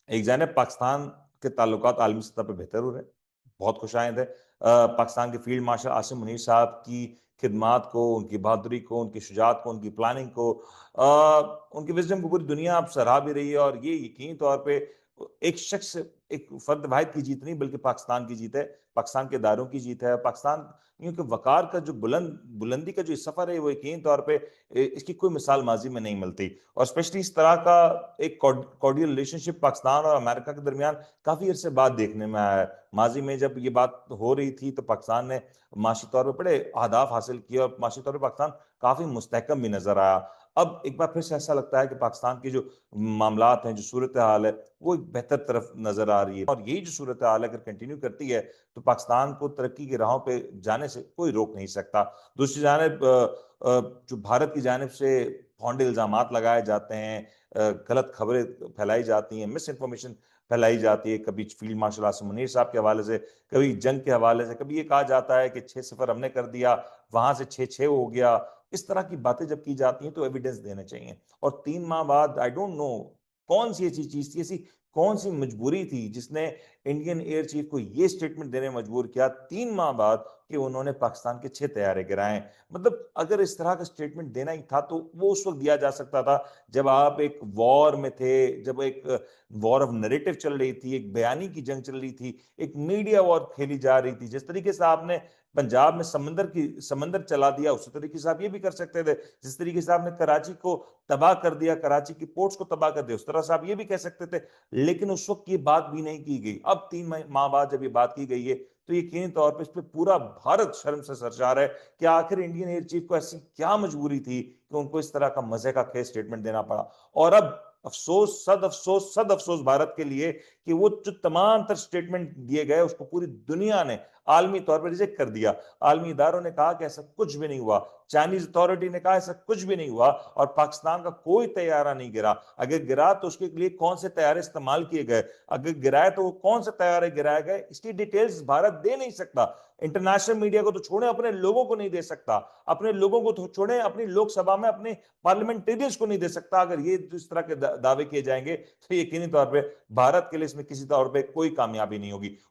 ایک جانب پاکستان کے تعلقات عالمی سطح پہ بہتر ہو رہے ہیں، بہت خوش آئند ہے۔ پاکستان کے فیلڈ مارشل عاصم منیر صاحب کی خدمات کو، ان کی بہادری کو، ان کی شجاعت کو، ان کی پلاننگ کو، ان کی وزڈم کو پوری دنیا اب سراہ بھی رہی ہے، اور یہ یقینی طور پہ ایک شخص، ایک فرد واحد کی جیت نہیں بلکہ پاکستان کی جیت ہے، پاکستان کے اداروں کی جیت ہے۔ پاکستان کیونکہ وقار کا جو بلندی کا جو سفر ہے، وہ یقینی طور پہ اس کی کوئی مثال ماضی میں نہیں ملتی، اور اسپیشلی اس طرح کا ایک کارڈیل ریلیشن شپ پاکستان اور امریکہ کے درمیان کافی عرصے بعد دیکھنے میں آیا ہے۔ ماضی میں جب یہ بات ہو رہی تھی تو پاکستان نے معاشی طور پہ بڑے اہداف حاصل کیے، اور معاشی طور پہ پاکستان کافی مستحکم بھی نظر آیا۔ اب ایک بار پھر سے ایسا لگتا ہے کہ پاکستان کی جو معاملات ہیں، جو صورتحال ہے، وہ ایک بہتر طرف نظر آ رہی ہے، اور یہی جو صورتحال اگر کنٹینیو کرتی ہے تو پاکستان کو ترقی کی راہوں پہ جانے سے کوئی روک نہیں سکتا۔ دوسری جانب جو بھارت کی جانب سے پھونڈے الزامات لگائے جاتے ہیں، غلط خبریں پھیلائی جاتی ہیں، مس انفارمیشن پھیلائی جاتی ہے، کبھی فیلڈ مارشل عاصم منیر صاحب کے حوالے سے، کبھی جنگ کے حوالے سے، کبھی یہ کہا جاتا ہے کہ 6-0 ہم نے کر دیا، وہاں سے 6-6 ہو گیا۔ اس طرح کی باتیں جب کی جاتی ہیں تو ایویڈنس دینے چاہیے، اور 3 ماہ بعد آئی ڈونٹ نو کون سی ایسی چیز تھی، ایسی کون سی مجبوری تھی جس نے انڈین ایئر چیف کو یہ سٹیٹمنٹ دینے مجبور کیا 3 ماہ بعد کہ انہوں نے پاکستان کے 6 طیارے گرائے۔ مطلب اگر اس طرح کا سٹیٹمنٹ دینا ہی تھا تو وہ اس وقت دیا جا سکتا تھا جب آپ ایک وار میں تھے، جب ایک وار آف نریٹو چل رہی تھی، ایک بیانی کی جنگ چل رہی تھی، ایک میڈیا وار کھیلی جا رہی تھی۔ جس طریقے سے آپ نے پنجاب میں سمندر چلا دیا، اسی طریقے سے آپ یہ بھی کر سکتے تھے۔ جس طریقے سے آپ نے کراچی کو تباہ کر دیا، کراچی کی پورٹس کو تباہ کر دیا، اس طرح سے آپ یہ بھی کہہ سکتے تھے، لیکن اس وقت یہ بات بھی نہیں کی گئی۔ اب 3 ماہ بعد جب یہ بات کی گئی ہے تو یقینی طور پہ اس پہ پورا بھارت شرم سے سرشار ہے کہ آخر انڈین ایئر چیف کو ایسی کیا مجبوری تھی کہ ان کو اس طرح کا مزے کا خیز سٹیٹمنٹ دینا پڑا۔ اور اب افسوس، صد افسوس بھارت کے لیے کہ وہ جو تمام تر سٹیٹمنٹ دیے گئے اس کو پوری دنیا نے عالمی طور پر ریجیکٹ کر دیا۔ عالمی اداروں نے کہا کہ ایسا کچھ بھی نہیں ہوا، چائنیز اتھارٹی نے کہا ایسا کچھ بھی نہیں ہوا، اور پاکستان کا کوئی طیارہ نہیں گرا۔ اگر گرا تو اس کے لیے کون سے طیارے استعمال کیے گئے، اگر گرائے تو وہ کون سے طیارے گرائے گئے، اس کی ڈیٹیلز بھارت دے نہیں سکتا۔ انٹرنیشنل میڈیا کو تو چھوڑیں، اپنے لوگوں کو نہیں دے سکتا، اپنے لوگوں کو تو چھوڑیں، اپنی لوک سبھا میں اپنے پارلیمنٹیرینز کو نہیں دے سکتا۔ اگر یہ اس طرح کے دعوے کیے جائیں گے تو یقینی طور پہ بھارت کے لیے اس میں کسی طور پہ کوئی کامیابی نہیں ہوگی۔